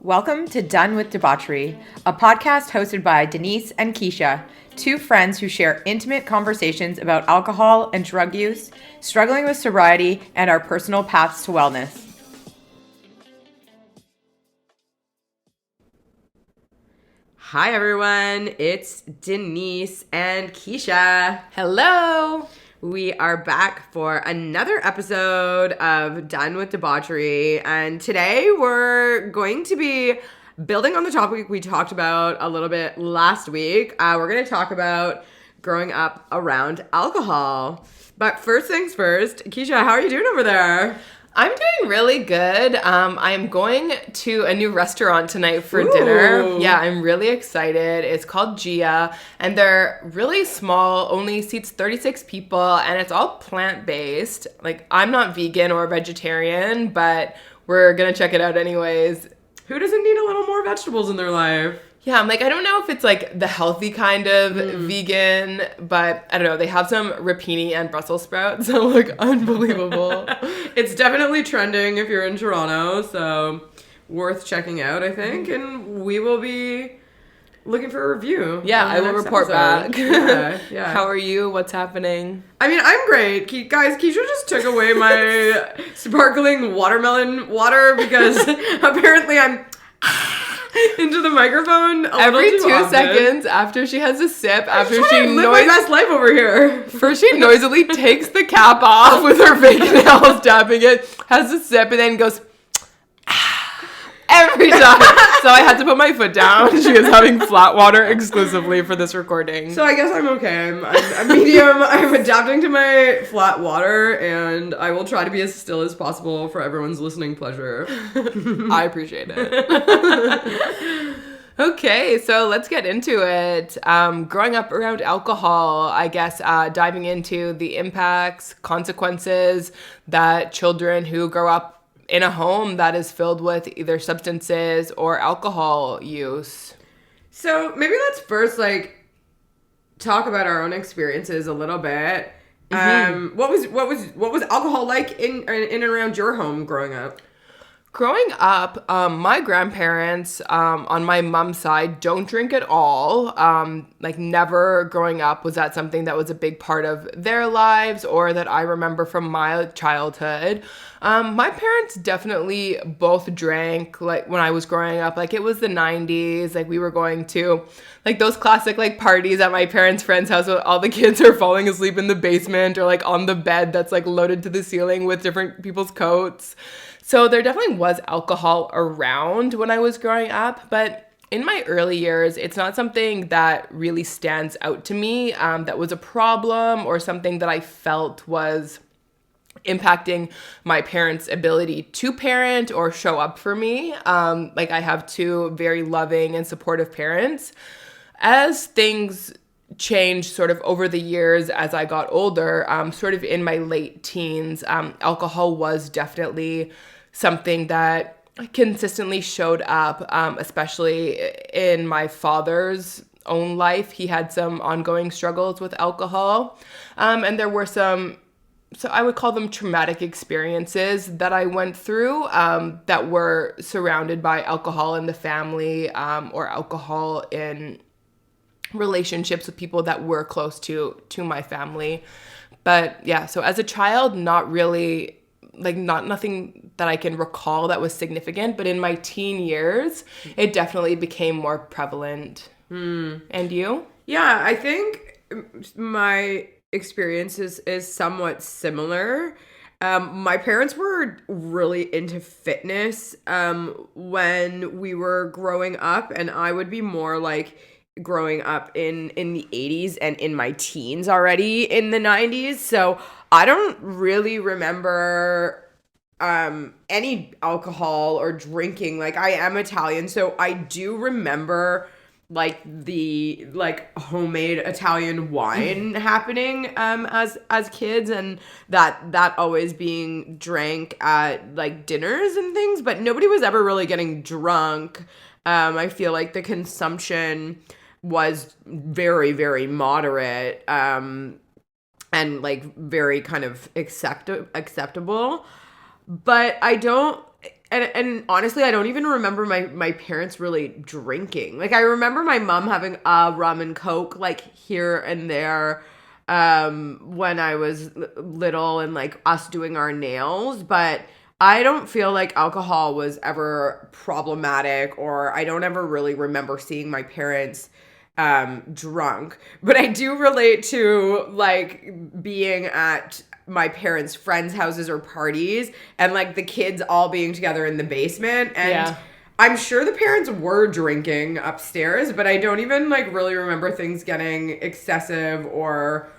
Welcome to Done with Debauchery, a podcast hosted by Denise and Keisha, two friends who share intimate conversations about alcohol and drug use, struggling with sobriety, and our personal paths to wellness. Hi everyone, it's Denise and Keisha. Hello! We are back for another episode of Done with Debauchery, and today we're going to be building on the topic we talked about a little bit last week. We're going to talk about growing up around alcohol. But first things first, Keisha, how are you doing over there? I'm doing really good. I'm going to a new restaurant tonight for dinner. Yeah, I'm really excited. It's called Gia, and they're really small, only seats 36 people, and it's all plant-based. Like, I'm not vegan or vegetarian, but we're gonna check it out anyways. Who doesn't need a little more vegetables in their life? Yeah, I'm like, I don't know if it's like the healthy kind of vegan, but I don't know. They have some rapini and Brussels sprouts, so like unbelievable. It's definitely trending if you're in Toronto, so worth checking out, I think. And we will be looking for a review. Yeah, I will report back. Yeah. How are you? What's happening? I mean, I'm great. Guys, Keisha just took away my sparkling watermelon water because apparently I'm into the microphone every 2 often. seconds after she has a sip, after she live my best life over here. First she noisily takes the cap off with her fake nails, dabbing it, has a sip, and then goes every time. So I had to put my foot down. She is having flat water exclusively for this recording. So I guess I'm okay. I'm medium. I'm adapting to my flat water, and I will try to be as still as possible for everyone's listening pleasure. I appreciate it. Okay, so let's get into it. Growing up around alcohol, I guess diving into the impacts, consequences that children who grow up in a home that is filled with either substances or alcohol use. So maybe let's first talk about our own experiences a little bit. Mm-hmm. What was alcohol like in and around your home growing up? Growing up, my grandparents on my mom's side don't drink at all. Never growing up was that something that was a big part of their lives or that I remember from my childhood. My parents definitely both drank like when I was growing up. Like it was the 90s. Like we were going to like those classic like parties at my parents' friend's house where all the kids are falling asleep in the basement or like on the bed that's like loaded to the ceiling with different people's coats. So there definitely was alcohol around when I was growing up, but in my early years, it's not something that really stands out to me that was a problem or something that I felt was impacting my parents' ability to parent or show up for me. I have two very loving and supportive parents. As things changed sort of over the years as I got older, sort of in my late teens, alcohol was definitely something that consistently showed up, especially in my father's own life. He had some ongoing struggles with alcohol, and there were some, so I would call them traumatic experiences that I went through that were surrounded by alcohol in the family or alcohol in relationships with people that were close to my family. But yeah, so as a child, not really, nothing that I can recall that was significant, but in my teen years, it definitely became more prevalent. And you? Yeah, I think my experience is somewhat similar. My parents were really into fitness when we were growing up, and I would be more like growing up in the 80s and in my teens already in the 90s. So I don't really remember any alcohol or drinking. Like I am Italian, so I do remember the homemade Italian wine happening as kids, and that always being drank at like dinners and things, but nobody was ever really getting drunk. I feel like the consumption was very, very moderate and like very kind of acceptable. But I and honestly, I don't even remember my parents really drinking. Like, I remember my mom having a rum and coke, like, here and there, when I was little, and like us doing our nails, but I don't feel like alcohol was ever problematic, or I don't ever really remember seeing my parents drunk. But I do relate to like being at my parents' friends' houses or parties, and like the kids all being together in the basement, and Yeah. I'm sure the parents were drinking upstairs, but I don't even like really remember things getting excessive or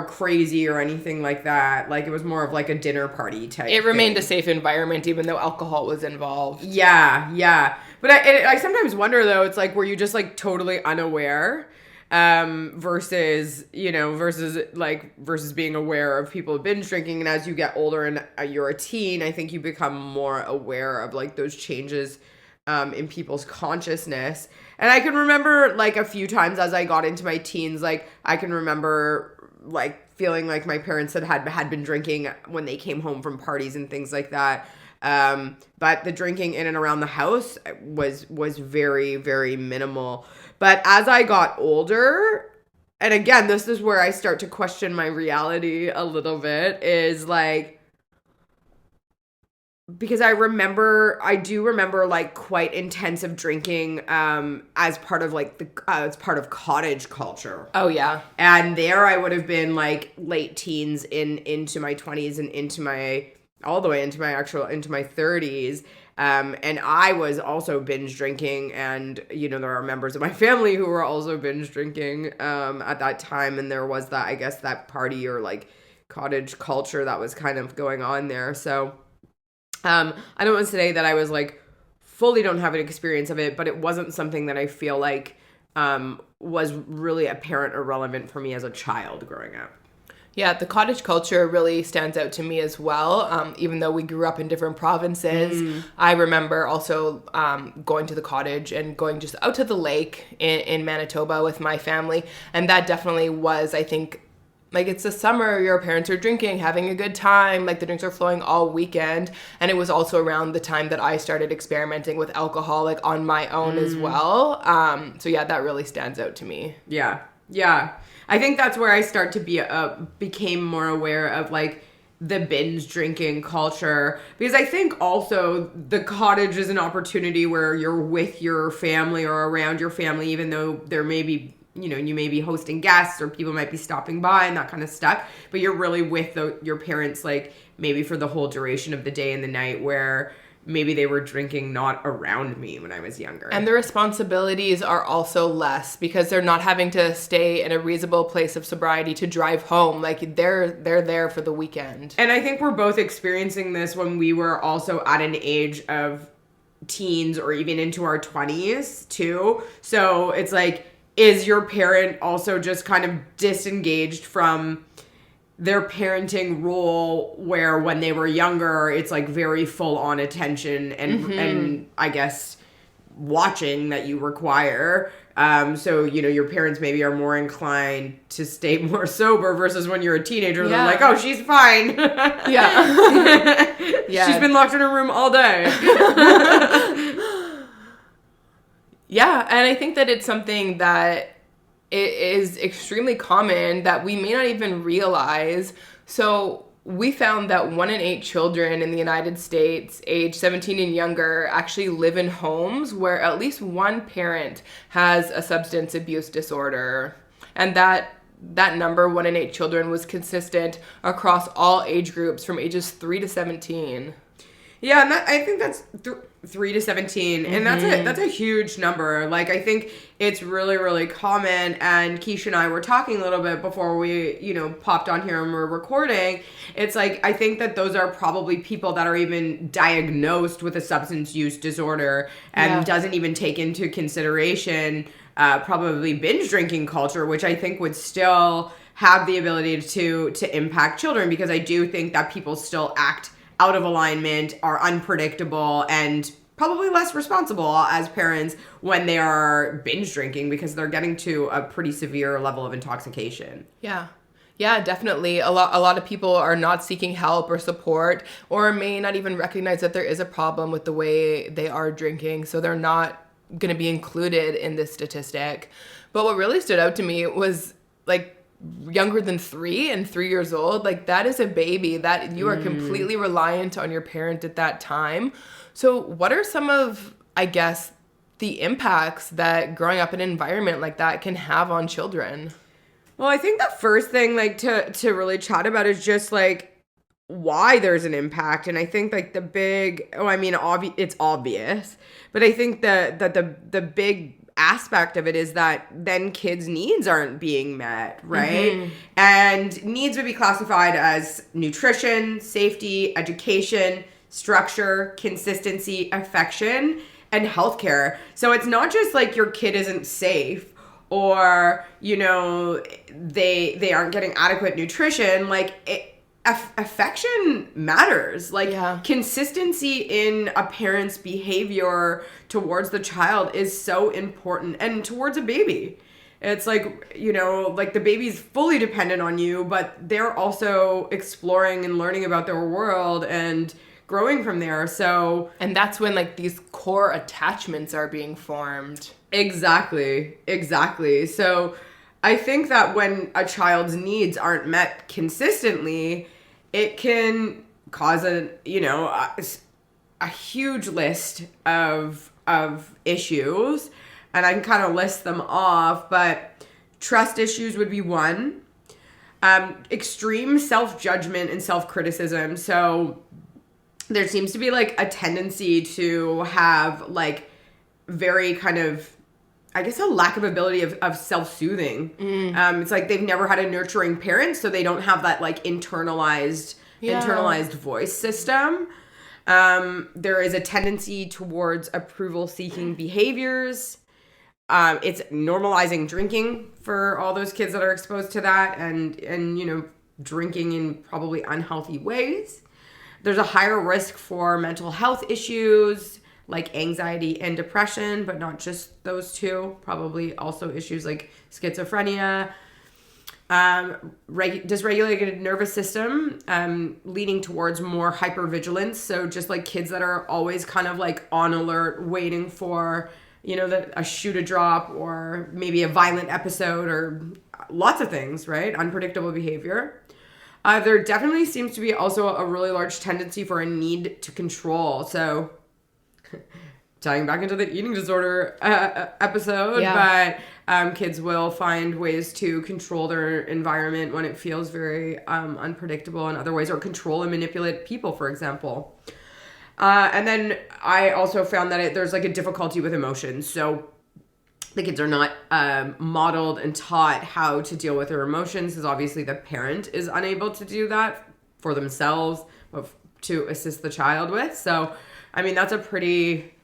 crazy or anything like that. Like, it was more of like a dinner party type It remained thing. a safe environment, even though alcohol was involved. Yeah, yeah. But I sometimes wonder though, it's like, were you just like totally unaware, versus, versus being aware of people binge drinking. And as you get older and you're a teen, I think you become more aware of like those changes in people's consciousness. And I can remember like a few times as I got into my teens, like I can remember like feeling like my parents had been drinking when they came home from parties and things like that. But the drinking in and around the house was very, very minimal. But as I got older, and again, this is where I start to question my reality a little bit, is like, because I do remember like quite intensive drinking as part of like as part of cottage culture. Oh, yeah. And there I would have been like late teens into my 20s and into my all the way into my 30s. And I was also binge drinking, and there are members of my family who were also binge drinking at that time, and there was that, I guess, that party or like cottage culture that was kind of going on there. So I don't want to say that I was like fully don't have an experience of it, but it wasn't something that I feel like was really apparent or relevant for me as a child growing up. Yeah, the cottage culture really stands out to me as well. Even though we grew up in different provinces, I remember also going to the cottage and going just out to the lake in Manitoba with my family. And that definitely was, I think, like, it's the summer, your parents are drinking, having a good time, like the drinks are flowing all weekend. And it was also around the time that I started experimenting with alcohol, like on my own as well. So yeah, that really stands out to me. Yeah. Yeah. I think that's where I start to became more aware of like the binge drinking culture, because I think also the cottage is an opportunity where you're with your family or around your family, even though there may be, you may be hosting guests or people might be stopping by and that kind of stuff, but you're really with your parents, like maybe for the whole duration of the day and the night, where maybe they were drinking not around me when I was younger. And the responsibilities are also less because they're not having to stay in a reasonable place of sobriety to drive home. Like they're there for the weekend. And I think we're both experiencing this when we were also at an age of teens or even into our 20s too. So it's like, is your parent also just kind of disengaged from their parenting role, where when they were younger, it's like very full on attention and I guess watching that you require. So, your parents maybe are more inclined to stay more sober versus when you're a teenager, they're like, oh, she's fine. Yeah. Yeah. She's been locked in her room all day. Yeah. And I think that it's something that it is extremely common that we may not even realize. So we found that 1 in 8 children in the United States, age 17 and younger, actually live in homes where at least one parent has a substance abuse disorder. And that number, 1 in 8 children, was consistent across all age groups from ages 3 to 17. Yeah, and I think that's 3 to 17, and that's a huge number. Like, I think it's really, really common, and Keisha and I were talking a little bit before we, popped on here and we're recording. It's like, I think that those are probably people that are even diagnosed with a substance use disorder and doesn't even take into consideration probably binge drinking culture, which I think would still have the ability to impact children, because I do think that people still act out of alignment, are unpredictable, and probably less responsible as parents when they are binge drinking, because they're getting to a pretty severe level of intoxication. Yeah. Yeah, definitely. A lot of people are not seeking help or support, or may not even recognize that there is a problem with the way they are drinking, so they're not going to be included in this statistic. But what really stood out to me was like younger than 3 old, like that is a baby that you are completely reliant on your parent at that time. So what are some of, I guess, the impacts that growing up in an environment like that can have on children? Well, I think the first thing like to really chat about is just like why there's an impact. And I think like the big, oh, I mean, it's obvious, but I think the big aspect of it is that then kids' needs aren't being met, right? And needs would be classified as nutrition, safety, education, structure, consistency, affection, and healthcare. So it's not just like your kid isn't safe or, you know, they aren't getting adequate nutrition. Like affection matters. Like Yeah. consistency in a parent's behavior towards the child is so important, and towards a baby. It's like, you know, like the baby's fully dependent on you, but they're also exploring and learning about their world and growing from there. So And that's when like these core attachments are being formed. exactly. So I think that when a child's needs aren't met consistently, it can cause a huge list of issues, and I can kind of list them off, but trust issues would be one. Extreme self-judgment and self-criticism. So there seems to be like a tendency to have like very kind of, I guess, a lack of ability of self-soothing. It's like they've never had a nurturing parent, so they don't have that like internalized voice system. There is a tendency towards approval-seeking behaviors. It's normalizing drinking for all those kids that are exposed to that, and you know, drinking in probably unhealthy ways. There's a higher risk for mental health issues like anxiety and depression, but not just those two. Probably also issues like schizophrenia, dysregulated nervous system, leading towards more hypervigilance. So just like kids that are always kind of like on alert, waiting for, you know, a shoe to drop or maybe a violent episode or lots of things, right? Unpredictable behavior. There definitely seems to be also a really large tendency for a need to control. So tying back into the eating disorder episode, but kids will find ways to control their environment when it feels very unpredictable in other ways, or control and manipulate people, for example. And then I also found that there's like a difficulty with emotions. So the kids are not modeled and taught how to deal with their emotions, because obviously the parent is unable to do that for themselves, but to assist the child with. So, I mean, that's a pretty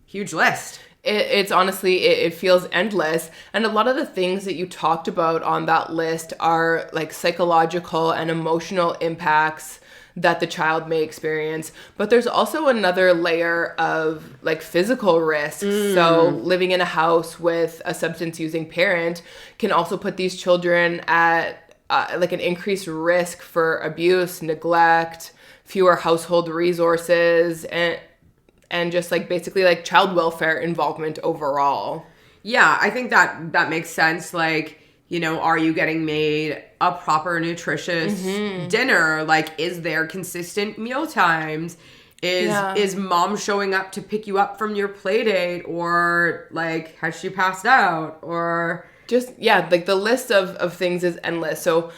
huge list. It's honestly, it feels endless. And a lot of the things that you talked about on that list are like psychological and emotional impacts that the child may experience. But there's also another layer of like physical risks. So living in a house with a substance using parent can also put these children at like an increased risk for abuse, neglect, fewer household resources, and just like basically like child welfare involvement overall. Yeah, I think that makes sense. Like, you know, are you getting made a proper nutritious dinner? Like, is there consistent meal times? Is mom showing up to pick you up from your play date, or like has she passed out? Or just like the list of things is endless. So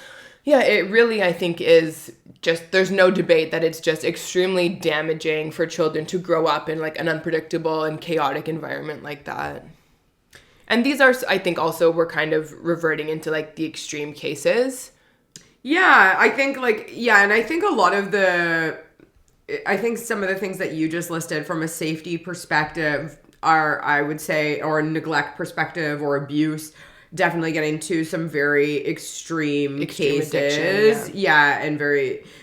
yeah, it really, I think, is just, there's no debate that it's just extremely damaging for children to grow up in like an unpredictable and chaotic environment like that. And these are, I think, also we're kind of reverting into like the extreme cases. Yeah, I think and I think a lot of I think some of the things that you just listed from a safety perspective are, I would say, or a neglect perspective or abuse, definitely getting to some very extreme cases. Addiction, And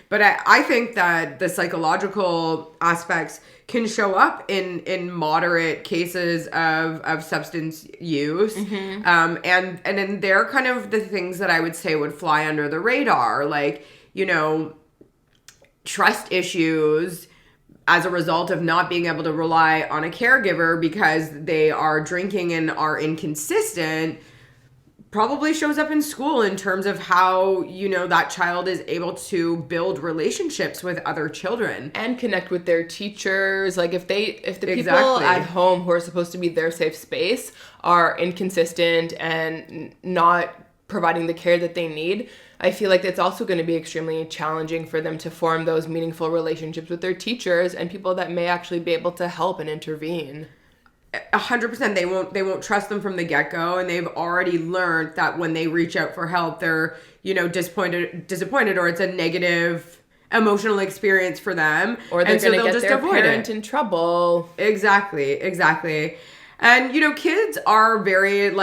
but I think that the psychological aspects can show up in moderate cases of substance use. And then they're kind of the things that I would say would fly under the radar, like, trust issues as a result of not being able to rely on a caregiver because they are drinking and are inconsistent, probably shows up in school in terms of how, that child is able to build relationships with other children. And connect with their teachers. Like if the people Exactly. at home who are supposed to be their safe space are inconsistent and not providing the care that they need, I feel like it's also going to be extremely challenging for them to form those meaningful relationships with their teachers and people that may actually be able to help and intervene. 100%. They won't trust them from the get-go, and they've already learned that when they reach out for help, they're, disappointed, or it's a negative emotional experience for them. Or they're going to get their parent in trouble. Exactly. And, kids are very,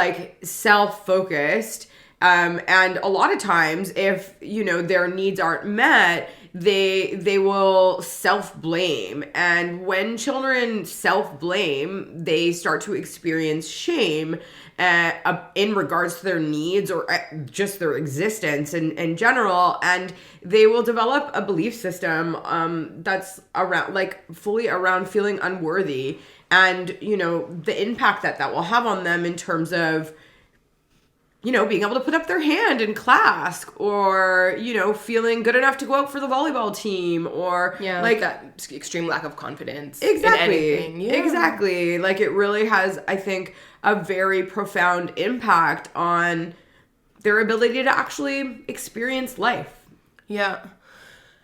self-focused. And a lot of times, if, their needs aren't met, they will self-blame. And when children self-blame, they start to experience shame in regards to their needs or just their existence in general. And they will develop a belief system that's around, fully around feeling unworthy. And, the impact that will have on them in terms of, being able to put up their hand in class, or, feeling good enough to go out for the volleyball team, or that extreme lack of confidence exactly, in anything. Exactly. It really has, I think, a very profound impact on their ability to actually experience life. Yeah.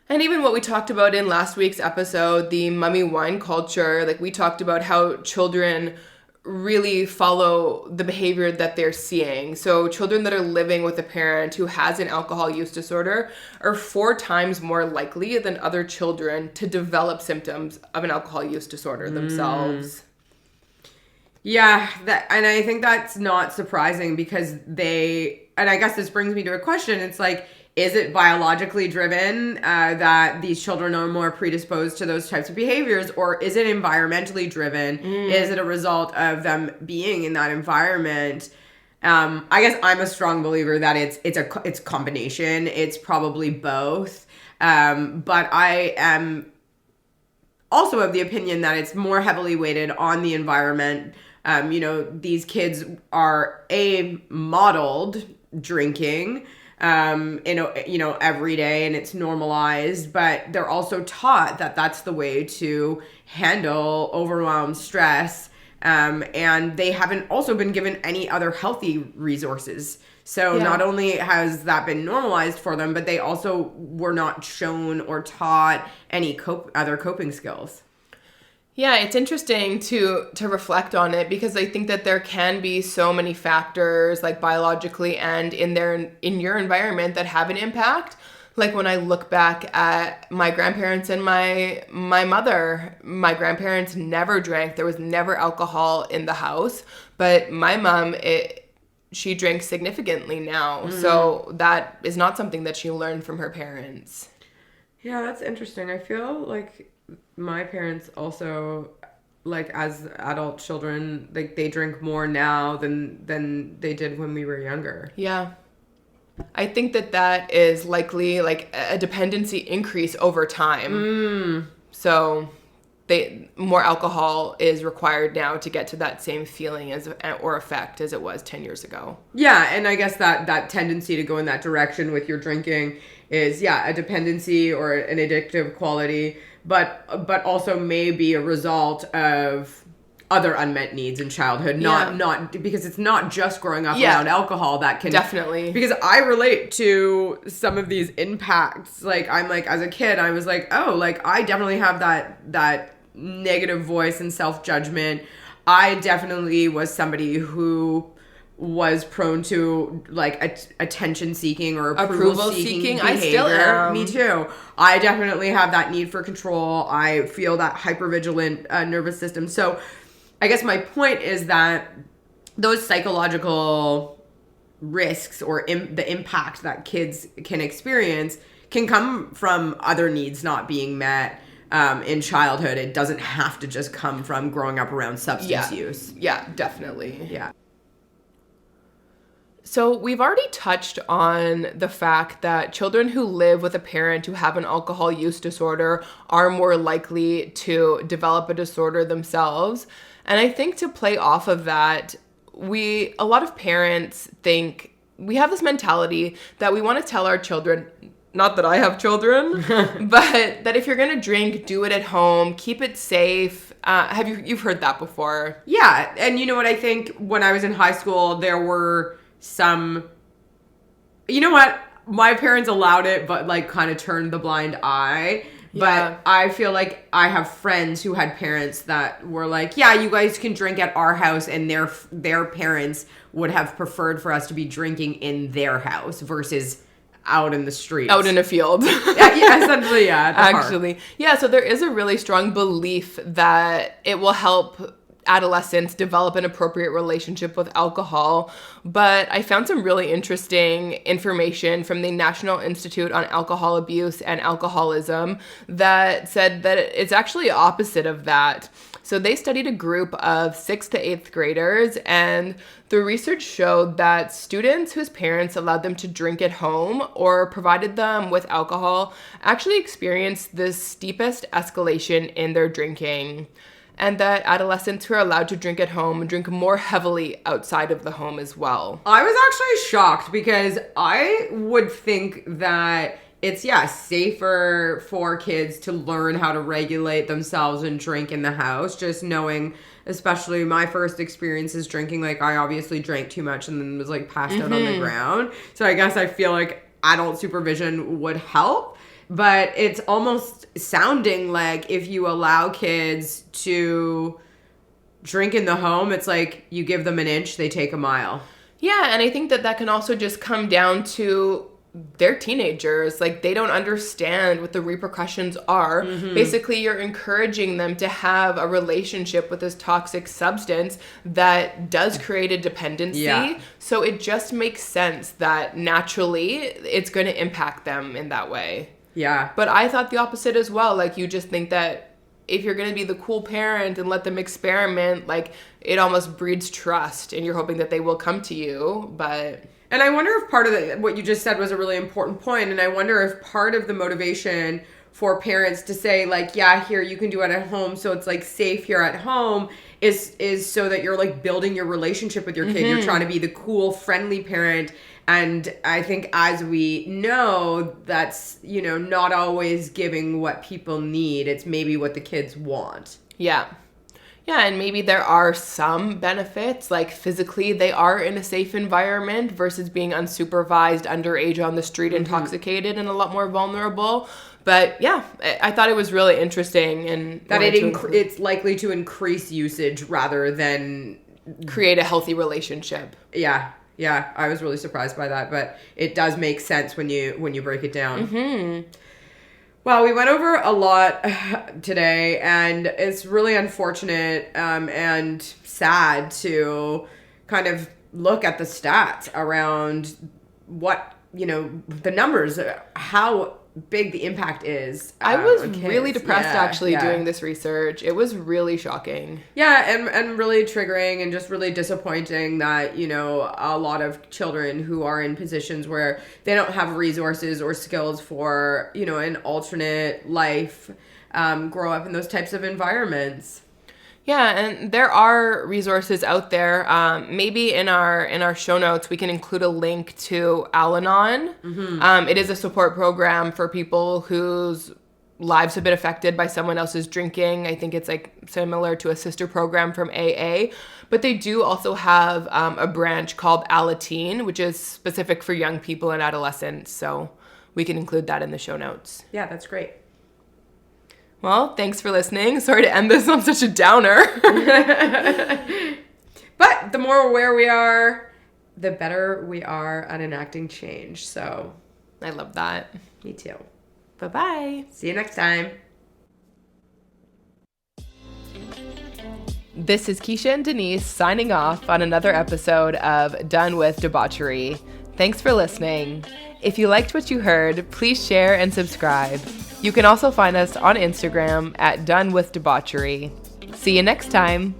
And even what we talked about in last week's episode, the mummy wine culture, we talked about how children really follow the behavior that they're seeing. So children that are living with a parent who has an alcohol use disorder are 4 times more likely than other children to develop symptoms of an alcohol use disorder themselves. Yeah, and I think that's not surprising because and I guess this brings me to a question. It's is it biologically driven that these children are more predisposed to those types of behaviors, or is it environmentally driven? Is it a result of them being in that environment? I guess I'm a strong believer that it's a combination. It's probably both. But I am also of the opinion that it's more heavily weighted on the environment. These kids are modeled drinking every day, and it's normalized, but they're also taught that that's the way to handle overwhelmed stress. And they haven't also been given any other healthy resources. So not only has that been normalized for them, but they also were not shown or taught any other coping skills. Yeah, it's interesting to reflect on it, because I think that there can be so many factors, biologically and in your environment, that have an impact. When I look back at my grandparents and my mother, my grandparents never drank. There was never alcohol in the house, but my mom, she drinks significantly now. So that is not something that she learned from her parents. Yeah, that's interesting. I feel like my parents also, as adult children, they drink more now than they did when we were younger. Yeah. I think that is likely a dependency increase over time. So more alcohol is required now to get to that same feeling or effect as it was 10 years ago. Yeah, and I guess that tendency to go in that direction with your drinking is, a dependency or an addictive quality, but also may be a result of other unmet needs in childhood, not because it's not just growing up around alcohol that can definitely, because I relate to some of these impacts. As a kid, I was I definitely have that negative voice and self-judgment. I definitely was somebody who was prone to attention seeking or approval seeking behavior. I still am. Me too. I definitely have that need for control. I feel that hypervigilant nervous system. So I guess my point is that those psychological risks or the impact that kids can experience can come from other needs not being met in childhood. It doesn't have to just come from growing up around substance use. Yeah, definitely. Yeah. So we've already touched on the fact that children who live with a parent who have an alcohol use disorder are more likely to develop a disorder themselves. And I think to play off of that, a lot of parents think, we have this mentality that we want to tell our children, not that I have children, but that if you're going to drink, do it at home, keep it safe. You've heard that before? Yeah. And you know what? I think when I was in high school, there were some, you know what? My parents allowed it, but like kind of turned the blind eye. Yeah. But I feel like I have friends who had parents that were like, yeah, you guys can drink at our house, and their parents would have preferred for us to be drinking in their house versus out in the streets. Out in a field. Yeah, essentially, yeah. At the Actually. Park. Yeah, so there is a really strong belief that it will help adolescents develop an appropriate relationship with alcohol. But I found some really interesting information from the National Institute on Alcohol Abuse and Alcoholism that said that it's actually opposite of that. So they studied a group of 6th to 8th graders, and the research showed that students whose parents allowed them to drink at home or provided them with alcohol actually experienced the steepest escalation in their drinking. And that adolescents who are allowed to drink at home drink more heavily outside of the home as well. I was actually shocked because I would think that it's, safer for kids to learn how to regulate themselves and drink in the house. Just knowing, especially my first experiences drinking, like I obviously drank too much and then was like passed out on the ground. So I guess I feel like adult supervision would help. But it's almost sounding like if you allow kids to drink in the home, it's like you give them an inch, they take a mile. Yeah, and I think that can also just come down to they're teenagers. Like, they don't understand what the repercussions are. Mm-hmm. Basically, you're encouraging them to have a relationship with this toxic substance that does create a dependency. Yeah. So it just makes sense that naturally it's going to impact them in that way. Yeah. But I thought the opposite as well. Like, you just think that if you're going to be the cool parent and let them experiment, like, it almost breeds trust and you're hoping that they will come to you. And I wonder if part of what you just said was a really important point. And I wonder if part of the motivation for parents to say, like, yeah, here, you can do it at home, so it's like safe here at home, is so that you're like building your relationship with your kid. Mm-hmm. You're trying to be the cool, friendly parent. And I think, as we know, that's, not always giving what people need. It's maybe what the kids want. Yeah. Yeah, and maybe there are some benefits, like physically they are in a safe environment versus being unsupervised, underage on the street, intoxicated, and a lot more vulnerable. But yeah, I thought it was really interesting. And that it's likely to increase usage rather than create a healthy relationship. Yeah, I was really surprised by that, but it does make sense when you break it down. Mm-hmm. Well, we went over a lot today, and it's really unfortunate and sad to kind of look at the stats around what, the numbers, how big the impact is. I was really depressed doing this research. It was really shocking. Yeah, and really triggering and just really disappointing that, a lot of children who are in positions where they don't have resources or skills for, an alternate life, grow up in those types of environments. Yeah, and there are resources out there. Maybe in our show notes, we can include a link to Al-Anon. Mm-hmm. It is a support program for people whose lives have been affected by someone else's drinking. I think it's like similar to a sister program from AA. But they do also have a branch called Alateen, which is specific for young people and adolescents. So we can include that in the show notes. Yeah, that's great. Well, thanks for listening. Sorry to end this on such a downer. But the more aware we are, the better we are at enacting change. So I love that. Me too. Bye-bye. See you next time. This is Keisha and Denise signing off on another episode of Done With Debauchery. Thanks for listening. If you liked what you heard, please share and subscribe. You can also find us on Instagram at Done With Debauchery. See you next time.